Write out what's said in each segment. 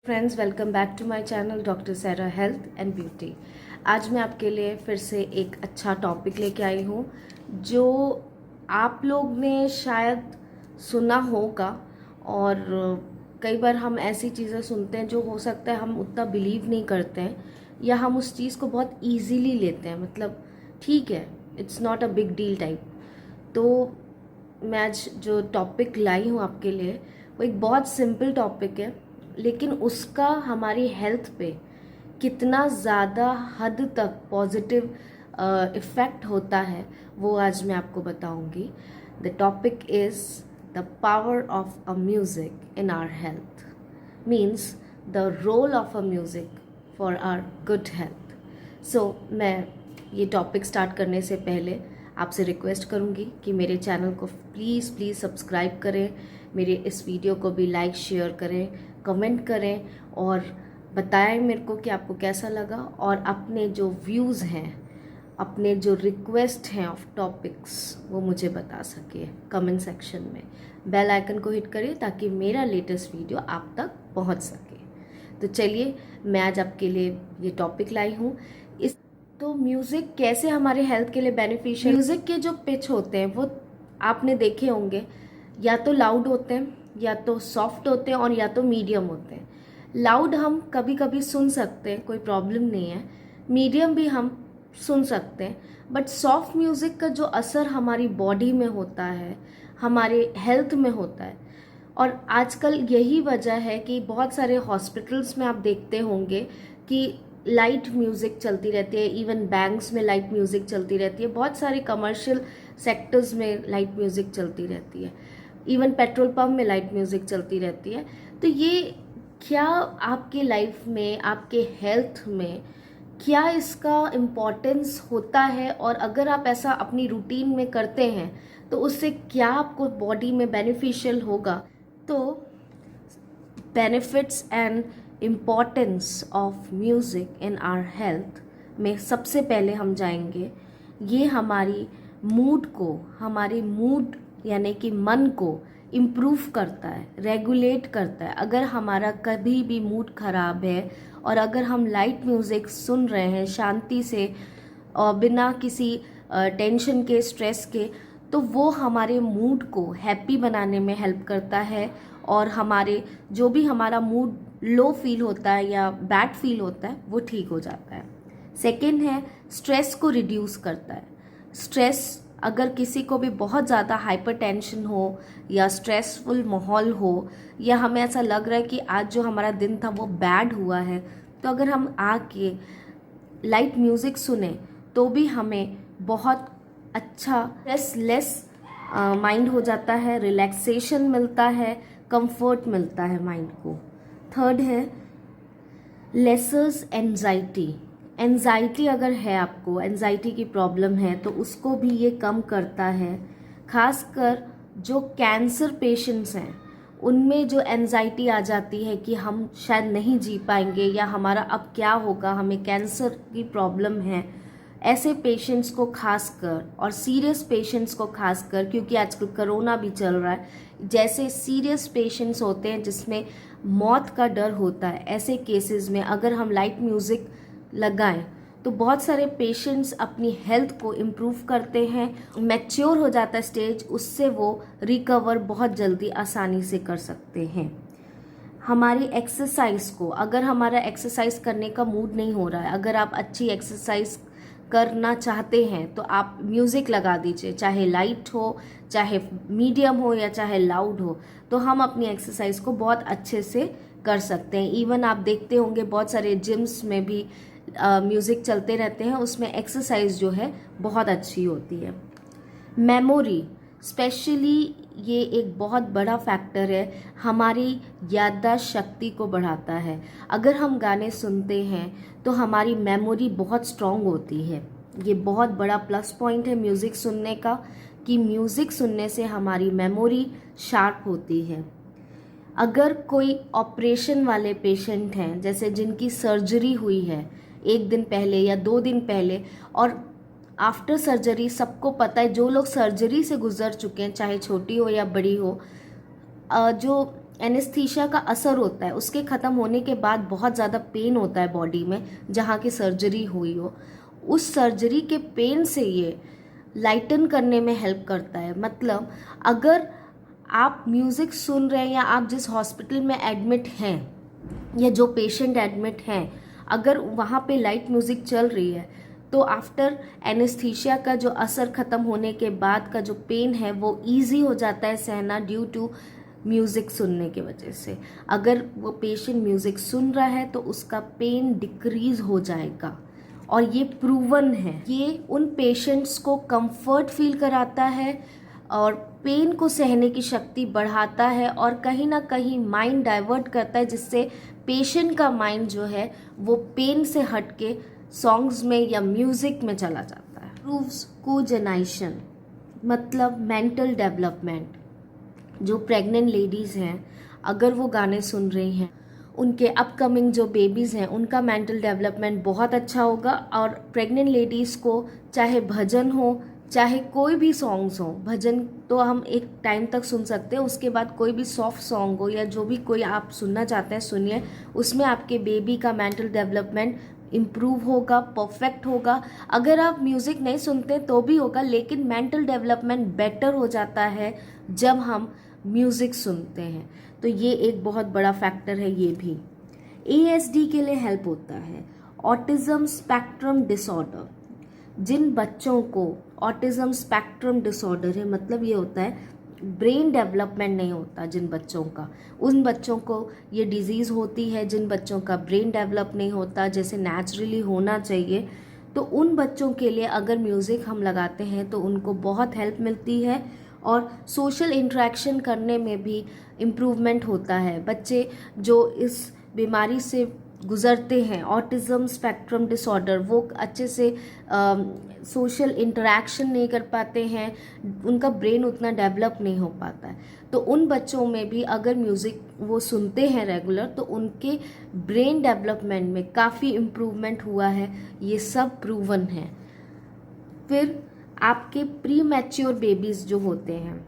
Friends, welcome back to my channel doctor Saira health and beauty. आज मैं आपके लिए फिर से एक अच्छा टॉपिक लेके आई हूँ जो आप लोग ने शायद सुना होगा। और कई बार हम ऐसी चीज़ें सुनते हैं जो हो सकता है हम उतना बिलीव नहीं करते हैं या हम उस चीज़ को बहुत ईजीली लेते हैं, मतलब ठीक है, it's not a big deal type. तो मैं आज जो टॉपिक लाई हूँ आपके लिए वो एक बहुत सिंपल टॉपिक है, लेकिन उसका हमारी हेल्थ पे कितना ज़्यादा हद तक पॉजिटिव इफ़ेक्ट होता है वो आज मैं आपको बताऊंगी। The topic is the power of a music in our health, means the role of a music for our good health. So मैं ये टॉपिक स्टार्ट करने से पहले आपसे रिक्वेस्ट करूँगी कि मेरे चैनल को प्लीज़ प्लीज़ सब्सक्राइब करें, मेरे इस वीडियो को भी लाइक शेयर करें, कमेंट करें और बताएं मेरे को कि आपको कैसा लगा। और अपने जो व्यूज़ हैं, अपने जो रिक्वेस्ट हैं ऑफ टॉपिक्स, वो मुझे बता सके कमेंट सेक्शन में। बेल आइकन को हिट करें ताकि मेरा लेटेस्ट वीडियो आप तक पहुंच सके। तो चलिए, मैं आज आपके लिए ये टॉपिक लाई हूँ। तो म्यूज़िक कैसे हमारे हेल्थ के लिए बेनिफिशियल। म्यूज़िक के जो पिच होते हैं वो आपने देखे होंगे, या तो लाउड होते हैं, या तो सॉफ्ट होते हैं, और या तो मीडियम होते हैं। लाउड हम कभी कभी सुन सकते हैं, कोई प्रॉब्लम नहीं है। मीडियम भी हम सुन सकते हैं। बट सॉफ्ट म्यूज़िक का जो असर हमारी बॉडी में होता है, हमारे हेल्थ में होता है। और आजकल यही वजह है कि बहुत सारे हॉस्पिटल्स में आप देखते होंगे कि लाइट म्यूज़िक चलती रहती है। इवन बैंक्स में लाइट म्यूज़िक चलती रहती है, बहुत सारे कमर्शियल सेक्टर्स में लाइट म्यूज़िक चलती रहती है, इवन पेट्रोल पंप में लाइट म्यूज़िक चलती रहती है। तो ये क्या आपके लाइफ में, आपके हेल्थ में क्या इसका इम्पोर्टेंस होता है, और अगर आप ऐसा अपनी रूटीन में करते हैं तो उससे क्या आपको बॉडी में बेनिफिशियल होगा। तो benefits and importance of music in our health में सबसे पहले हम जाएंगे, ये हमारी मूड को, हमारी मूड यानी कि मन को इम्प्रूव करता है, रेगुलेट करता है। अगर हमारा कभी भी मूड ख़राब है और अगर हम लाइट म्यूज़िक सुन रहे हैं शांति से और बिना किसी टेंशन के, स्ट्रेस के, तो वो हमारे मूड को हैप्पी बनाने में हेल्प करता है। और हमारे जो भी हमारा मूड लो फील होता है या बैड फील होता है वो ठीक हो जाता है। सेकेंड है, स्ट्रेस को रिड्यूस करता है। स्ट्रेस, अगर किसी को भी बहुत ज़्यादा हाइपर टेंशन हो या स्ट्रेसफुल माहौल हो, या हमें ऐसा लग रहा है कि आज जो हमारा दिन था वो बैड हुआ है, तो अगर हम आके लाइट म्यूज़िक सुने तो भी हमें बहुत अच्छा स्ट्रेसलेस माइंड हो जाता है, रिलैक्सेशन मिलता है, कंफर्ट मिलता है माइंड को। थर्ड है लेसर्स एंजाइटी। एंजाइटी अगर है, आपको एंजाइटी की प्रॉब्लम है, तो उसको भी ये कम करता है। खासकर जो कैंसर पेशेंट्स हैं उनमें जो एंजाइटी आ जाती है कि हम शायद नहीं जी पाएंगे या हमारा अब क्या होगा, हमें कैंसर की प्रॉब्लम है, ऐसे पेशेंट्स को खासकर, और सीरियस पेशेंट्स को खासकर, क्योंकि आजकल कोरोना भी चल रहा है, जैसे सीरियस पेशेंट्स होते हैं जिसमें मौत का डर होता है, ऐसे केसेस में अगर हम लाइट म्यूज़िक लगाएं तो बहुत सारे पेशेंट्स अपनी हेल्थ को इम्प्रूव करते हैं। मैच्योर हो जाता है स्टेज, उससे वो रिकवर बहुत जल्दी आसानी से कर सकते हैं। हमारी एक्सरसाइज को, अगर हमारा एक्सरसाइज करने का मूड नहीं हो रहा है, अगर आप अच्छी एक्सरसाइज करना चाहते हैं तो आप म्यूज़िक लगा दीजिए, चाहे लाइट हो, चाहे मीडियम हो, या चाहे लाउड हो, तो हम अपनी एक्सरसाइज को बहुत अच्छे से कर सकते हैं। इवन आप देखते होंगे बहुत सारे जिम्स में भी म्यूज़िक चलते रहते हैं, उसमें एक्सरसाइज जो है बहुत अच्छी होती है। मेमोरी स्पेशली ये एक बहुत बड़ा फैक्टर है, हमारी याददाश्त शक्ति को बढ़ाता है। अगर हम गाने सुनते हैं तो हमारी मेमोरी बहुत स्ट्रॉन्ग होती है। ये बहुत बड़ा प्लस पॉइंट है म्यूज़िक सुनने का, कि म्यूज़िक सुनने से हमारी मेमोरी शार्प होती है। अगर कोई ऑपरेशन वाले पेशेंट हैं, जैसे जिनकी सर्जरी हुई है 1 दिन पहले या 2 दिन पहले, और आफ्टर सर्जरी सबको पता है, जो लोग सर्जरी से गुजर चुके हैं, चाहे छोटी हो या बड़ी हो, जो एनेस्थीसिया का असर होता है, उसके ख़त्म होने के बाद बहुत ज़्यादा पेन होता है बॉडी में जहाँ की सर्जरी हुई हो, उस सर्जरी के पेन से ये लाइटन करने में हेल्प करता है। मतलब अगर आप म्यूज़िक सुन रहे हैं या आप जिस हॉस्पिटल में एडमिट हैं या जो पेशेंट एडमिट हैं, अगर वहाँ पे लाइट म्यूज़िक चल रही है तो आफ्टर एनेस्थीसिया का जो असर ख़त्म होने के बाद का जो पेन है वो ईजी हो जाता है सहना, ड्यू टू म्यूज़िक सुनने की वजह से। अगर वो पेशेंट म्यूज़िक सुन रहा है तो उसका पेन डिक्रीज हो जाएगा, और ये प्रूवन है। ये उन पेशेंट्स को कंफर्ट फील कराता है और पेन को सहने की शक्ति बढ़ाता है, और कहीं ना कहीं माइंड डाइवर्ट करता है, जिससे पेशेंट का माइंड जो है वो पेन से हट के सॉन्ग्स में या म्यूज़िक में चला जाता है। इम्प्रूव्स कोजेनाइशन, मतलब मेंटल डेवलपमेंट। जो प्रेग्नेंट लेडीज़ हैं, अगर वो गाने सुन रही हैं, उनके अपकमिंग जो बेबीज़ हैं उनका मेंटल डेवलपमेंट बहुत अच्छा होगा। और प्रेग्नेंट लेडीज़ को चाहे भजन हो, चाहे कोई भी सॉन्ग्स हो, भजन तो हम एक टाइम तक सुन सकते हैं, उसके बाद कोई भी सॉफ्ट सॉन्ग हो या जो भी कोई आप सुनना चाहते हैं सुनिए, उसमें आपके बेबी का मेंटल डेवलपमेंट इम्प्रूव होगा, परफेक्ट होगा। अगर आप म्यूज़िक नहीं सुनते तो भी होगा, लेकिन मेंटल डेवलपमेंट बेटर हो जाता है जब हम म्यूज़िक सुनते हैं। तो ये एक बहुत बड़ा फैक्टर है। ये भी ASD के लिए हेल्प होता है। ऑटिज़म स्पेक्ट्रम डिसऑर्डर, जिन बच्चों को ऑटिज़म स्पेक्ट्रम डिसऑर्डर है, मतलब ये होता है ब्रेन डेवलपमेंट नहीं होता जिन बच्चों का, उन बच्चों को ये डिजीज़ होती है। जिन बच्चों का ब्रेन डेवलप नहीं होता जैसे नेचुरली होना चाहिए, तो उन बच्चों के लिए अगर म्यूज़िक हम लगाते हैं तो उनको बहुत हेल्प मिलती है, और सोशल इंटरेक्शन करने में भी इम्प्रूवमेंट होता है। बच्चे जो इस बीमारी से गुज़रते हैं, ऑटिज़म स्पेक्ट्रम डिसऑर्डर, वो अच्छे से सोशल इंटरेक्शन नहीं कर पाते हैं, उनका ब्रेन उतना डेवलप नहीं हो पाता है। तो उन बच्चों में भी अगर म्यूज़िक वो सुनते हैं रेगुलर, तो उनके ब्रेन डेवलपमेंट में काफ़ी इम्प्रूवमेंट हुआ है। ये सब प्रूवन है। फिर आपके प्री मैच्योर बेबीज़ जो होते हैं,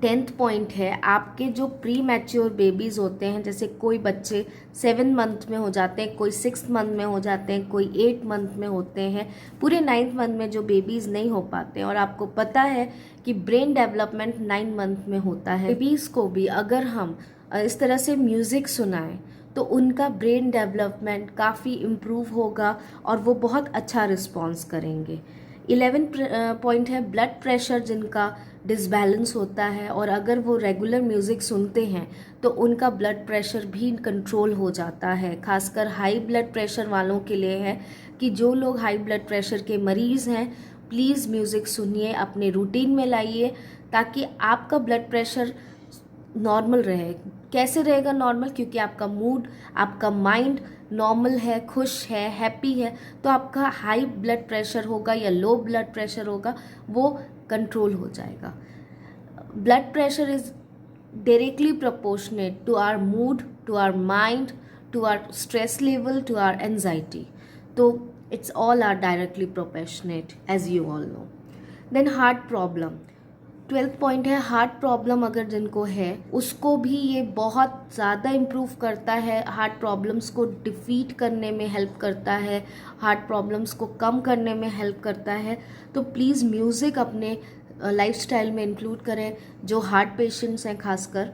10th पॉइंट है, आपके जो प्री मैच्योर बेबीज़ होते हैं, जैसे कोई बच्चे 7 मंथ में हो जाते हैं, कोई 6 मंथ में हो जाते हैं, कोई 8 मंथ में होते हैं, पूरे 9th मंथ में जो बेबीज़ नहीं हो पाते हैं, और आपको पता है कि ब्रेन डेवलपमेंट 9 मंथ में होता है। बेबीज़ को भी अगर हम इस तरह से म्यूज़िक सुनाएं तो उनका ब्रेन डेवलपमेंट काफ़ी इम्प्रूव होगा और वो बहुत अच्छा रिस्पॉन्स करेंगे। 11 पॉइंट है ब्लड प्रेशर, जिनका डिसबैलेंस होता है, और अगर वो रेगुलर म्यूज़िक सुनते हैं तो उनका ब्लड प्रेशर भी कंट्रोल हो जाता है। खासकर हाई ब्लड प्रेशर वालों के लिए है कि जो लोग हाई ब्लड प्रेशर के मरीज़ हैं, प्लीज़ म्यूज़िक सुनिए, अपने रूटीन में लाइए, ताकि आपका ब्लड प्रेशर नॉर्मल रहे। कैसे रहेगा नॉर्मल? क्योंकि आपका मूड, आपका माइंड नॉर्मल है, खुश है, हैप्पी है, तो आपका हाई ब्लड प्रेशर होगा या लो ब्लड प्रेशर होगा वो कंट्रोल हो जाएगा। Blood pressure is directly proportionate to our mood, to our mind, to our stress level, to our anxiety. तो it's all are directly proportionate, as you all know. Then heart problem, 12th point है heart problem, अगर जिनको है उसको भी ये बहुत ज़्यादा इम्प्रूव करता है, हार्ट प्रॉब्लम्स को डिफीट करने में हेल्प करता है, हार्ट प्रॉब्लम्स को कम करने में हेल्प करता है। तो प्लीज़ म्यूज़िक अपने लाइफस्टाइल में इंक्लूड करें। जो हार्ट पेशेंट्स हैं, खासकर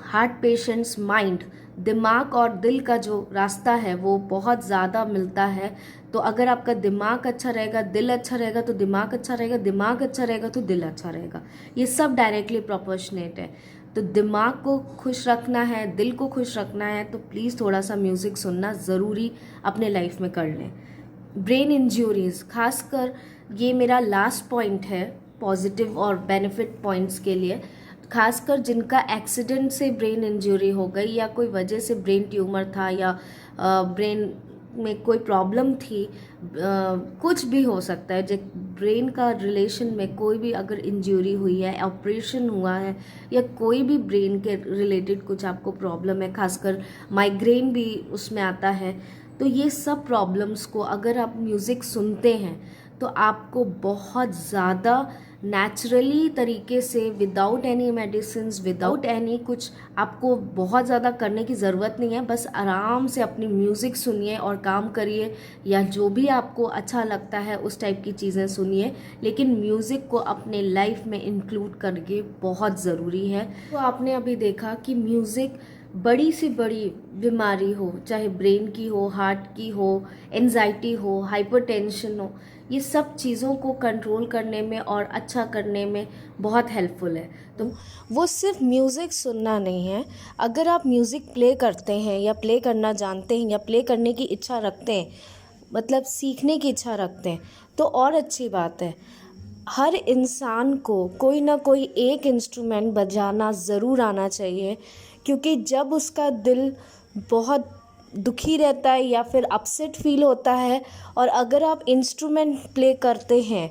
हार्ट पेशेंट्स, माइंड, दिमाग और दिल का जो रास्ता है वो बहुत ज़्यादा मिलता है। तो अगर आपका दिमाग अच्छा रहेगा, दिल अच्छा रहेगा तो दिमाग अच्छा रहेगा, दिमाग अच्छा रहेगा तो दिल अच्छा रहेगा। ये सब डायरेक्टली प्रोपोर्शनेट है। तो दिमाग को खुश रखना है, दिल को खुश रखना है, तो प्लीज़ थोड़ा सा म्यूज़िक सुनना ज़रूरी अपने लाइफ में कर लें। ब्रेन इंजरीज़, खासकर ये मेरा लास्ट पॉइंट है पॉजिटिव और बेनिफिट पॉइंट्स के लिए। खासकर जिनका एक्सीडेंट से ब्रेन इंजरी हो गई या कोई वजह से ब्रेन ट्यूमर था या ब्रेन में कोई प्रॉब्लम थी, कुछ भी हो सकता है, जो ब्रेन का रिलेशन में कोई भी अगर इंजरी हुई है, ऑपरेशन हुआ है, या कोई भी ब्रेन के रिलेटेड कुछ आपको प्रॉब्लम है, खासकर माइग्रेन भी उसमें आता है, तो ये सब प्रॉब्लम्स को अगर आप म्यूज़िक सुनते हैं तो आपको बहुत ज़्यादा नेचुरली तरीके से, without any medicine, without any कुछ आपको बहुत ज़्यादा करने की ज़रूरत नहीं है। बस आराम से अपनी म्यूज़िक सुनिए और काम करिए, या जो भी आपको अच्छा लगता है उस टाइप की चीज़ें सुनिए, लेकिन म्यूज़िक को अपने लाइफ में इंक्लूड करके बहुत ज़रूरी है। तो आपने अभी देखा कि म्यूज़िक बड़ी से बड़ी बीमारी हो, चाहे ब्रेन की हो, हार्ट की हो, एंजाइटी हो, हाइपरटेंशन हो, ये सब चीज़ों को कंट्रोल करने में और अच्छा करने में बहुत हेल्पफुल है। तो वो सिर्फ म्यूज़िक सुनना नहीं है, अगर आप म्यूज़िक प्ले करते हैं या प्ले करना जानते हैं या प्ले करने की इच्छा रखते हैं, मतलब सीखने की इच्छा रखते हैं, तो और अच्छी बात है। हर इंसान को कोई ना कोई एक इंस्ट्रूमेंट बजाना ज़रूर आना चाहिए, क्योंकि जब उसका दिल बहुत दुखी रहता है या फिर अपसेट फील होता है, और अगर आप इंस्ट्रूमेंट प्ले करते हैं,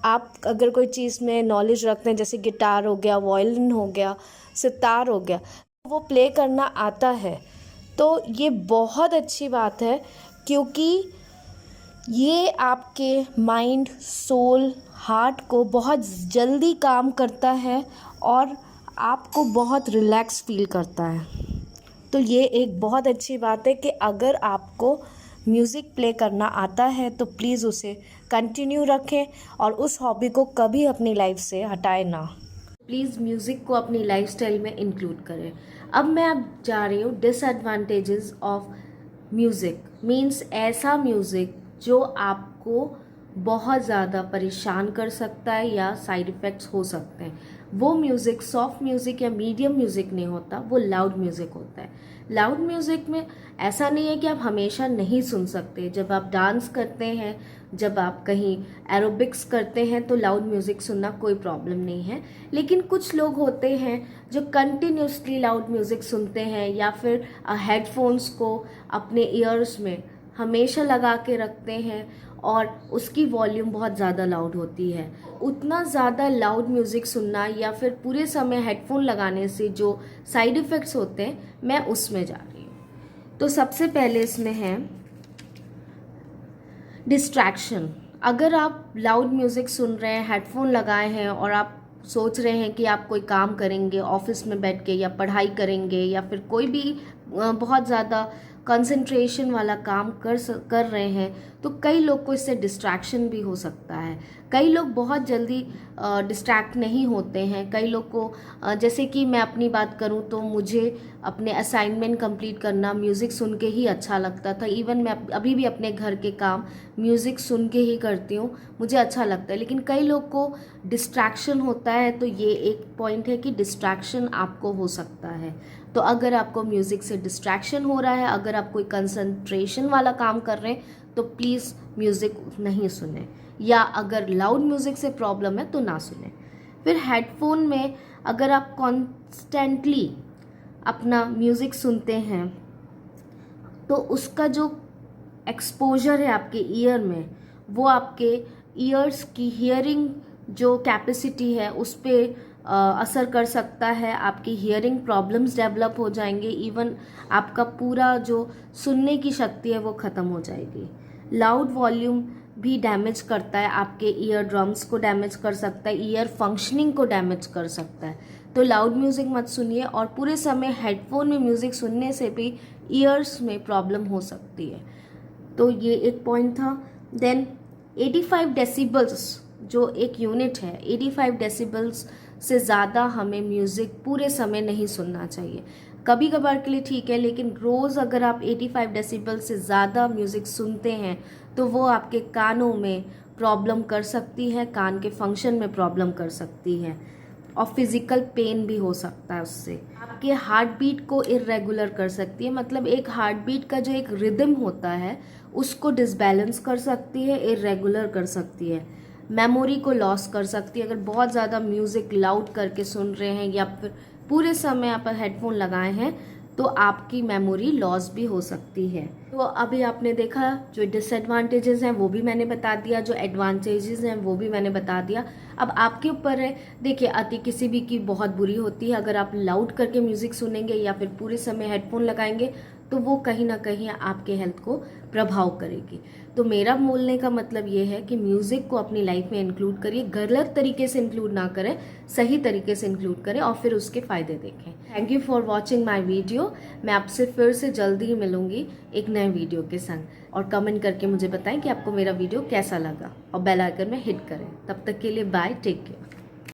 आप अगर कोई चीज़ में नॉलेज रखते हैं, जैसे गिटार हो गया, वायलिन हो गया, सितार हो गया, वो प्ले करना आता है, तो ये बहुत अच्छी बात है, क्योंकि ये आपके माइंड, सोल, हार्ट को बहुत जल्दी काम करता है और आपको बहुत रिलैक्स फील करता है। तो ये एक बहुत अच्छी बात है कि अगर आपको म्यूज़िक प्ले करना आता है तो प्लीज़ उसे कंटिन्यू रखें और उस हॉबी को कभी अपनी लाइफ से हटाए ना। प्लीज़ म्यूज़िक को अपनी लाइफस्टाइल में इंक्लूड करें। अब मैं जा रही हूँ डिसएडवांटेजेस ऑफ म्यूज़िक। मीन्स ऐसा म्यूज़िक जो आपको बहुत ज़्यादा परेशान कर सकता है या साइड इफ़ेक्ट्स हो सकते हैं। वो म्यूज़िक सॉफ्ट म्यूज़िक या मीडियम म्यूज़िक नहीं होता, वो लाउड म्यूज़िक होता है। लाउड म्यूज़िक में ऐसा नहीं है कि आप हमेशा नहीं सुन सकते। जब आप डांस करते हैं, जब आप कहीं एरोबिक्स करते हैं, तो लाउड म्यूज़िक सुनना कोई प्रॉब्लम नहीं है। लेकिन कुछ लोग होते हैं जो कंटिन्यूसली लाउड म्यूज़िक सुनते हैं, या फिर हेडफोन्स को अपने ईयर्स में हमेशा लगा के रखते हैं और उसकी वॉल्यूम बहुत ज़्यादा लाउड होती है। उतना ज़्यादा लाउड म्यूज़िक सुनना या फिर पूरे समय हेडफोन लगाने से जो साइड इफ़ेक्ट्स होते हैं, मैं उसमें जा रही हूँ। तो सबसे पहले इसमें है डिस्ट्रैक्शन। अगर आप लाउड म्यूज़िक सुन रहे हैं, हेडफोन लगाए हैं और आप सोच रहे हैं कि आप कोई काम करेंगे ऑफिस में बैठ के, या पढ़ाई करेंगे, या फिर कोई भी बहुत ज़्यादा कंसंट्रेशन वाला काम कर रहे हैं, तो कई लोग को इससे डिस्ट्रैक्शन भी हो सकता है। कई लोग बहुत जल्दी डिस्ट्रैक्ट नहीं होते हैं। कई लोग को जैसे कि मैं अपनी बात करूं तो मुझे अपने असाइनमेंट कंप्लीट करना म्यूज़िक सुन के ही अच्छा लगता था। इवन मैं अभी भी अपने घर के काम म्यूज़िक सुन के ही करती हूँ, मुझे अच्छा लगता है। लेकिन कई लोग को डिस्ट्रैक्शन होता है, तो ये एक पॉइंट है कि डिस्ट्रैक्शन आपको हो सकता है। तो अगर आपको म्यूज़िक से डिस्ट्रैक्शन हो रहा है, अगर आप कोई कंसंट्रेशन वाला काम कर रहे हैं, तो प्लीज़ म्यूज़िक नहीं सुने, या अगर लाउड म्यूज़िक से प्रॉब्लम है तो ना सुने। फिर हेडफोन में अगर आप कॉन्स्टेंटली अपना म्यूज़िक सुनते हैं, तो उसका जो एक्सपोजर है आपके ईयर में, वो आपके ईयर्स की हियरिंग जो कैपेसिटी है उस पर असर कर सकता है। आपकी हियरिंग प्रॉब्लम्स डेवलप हो जाएंगे, इवन आपका पूरा जो सुनने की शक्ति है वो ख़त्म हो जाएगी। लाउड वॉल्यूम भी डैमेज करता है, आपके ईयर ड्रम्स को डैमेज कर सकता है, ईयर फंक्शनिंग को डैमेज कर सकता है। तो लाउड म्यूज़िक मत सुनिए, और पूरे समय हेडफोन में म्यूज़िक सुनने से भी ईयर्स में प्रॉब्लम हो सकती है। तो ये एक पॉइंट था। देन 85 डेसिबल्स जो एक यूनिट है, 85 डेसिबल्स से ज़्यादा हमें म्यूज़िक पूरे समय नहीं सुनना चाहिए। कभी कभार के लिए ठीक है, लेकिन रोज़ अगर आप 85 डेसिबल से ज़्यादा म्यूज़िक सुनते हैं तो वो आपके कानों में प्रॉब्लम कर सकती है, कान के फंक्शन में प्रॉब्लम कर सकती है, और फिज़िकल पेन भी हो सकता है उससे। आपके हार्ट बीट को इरेगुलर कर सकती है, मतलब एक हार्ट बीट का जो एक रिदम होता है उसको डिसबैलेंस कर सकती है, इरेगुलर कर सकती है। मेमोरी को लॉस कर सकती है। अगर बहुत ज़्यादा म्यूज़िक लाउड करके सुन रहे हैं या फिर पूरे समय आप हेडफोन लगाए हैं, तो आपकी मेमोरी लॉस भी हो सकती है। तो अभी आपने देखा जो डिसएडवांटेजेस हैं वो भी मैंने बता दिया, जो एडवांटेजेस हैं वो भी मैंने बता दिया। अब आपके ऊपर है। देखिए, अति किसी भी की बहुत बुरी होती है। अगर आप लाउड करके म्यूज़िक सुनेंगे या फिर पूरे समय हेडफोन लगाएंगे तो वो कहीं ना कहीं आपके हेल्थ को प्रभाव करेगी। तो मेरा बोलने का मतलब ये है कि म्यूज़िक को अपनी लाइफ में इंक्लूड करिए, गलत तरीके से इंक्लूड ना करें, सही तरीके से इंक्लूड करें और फिर उसके फ़ायदे देखें। Thank you for watching my video. मैं आपसे फिर से जल्दी ही मिलूंगी एक नए वीडियो के संग, और कमेंट करके मुझे बताएं कि आपको मेरा वीडियो कैसा लगा और बेल आइकन में हिट करें। तब तक के लिए बाय, टेक केयर।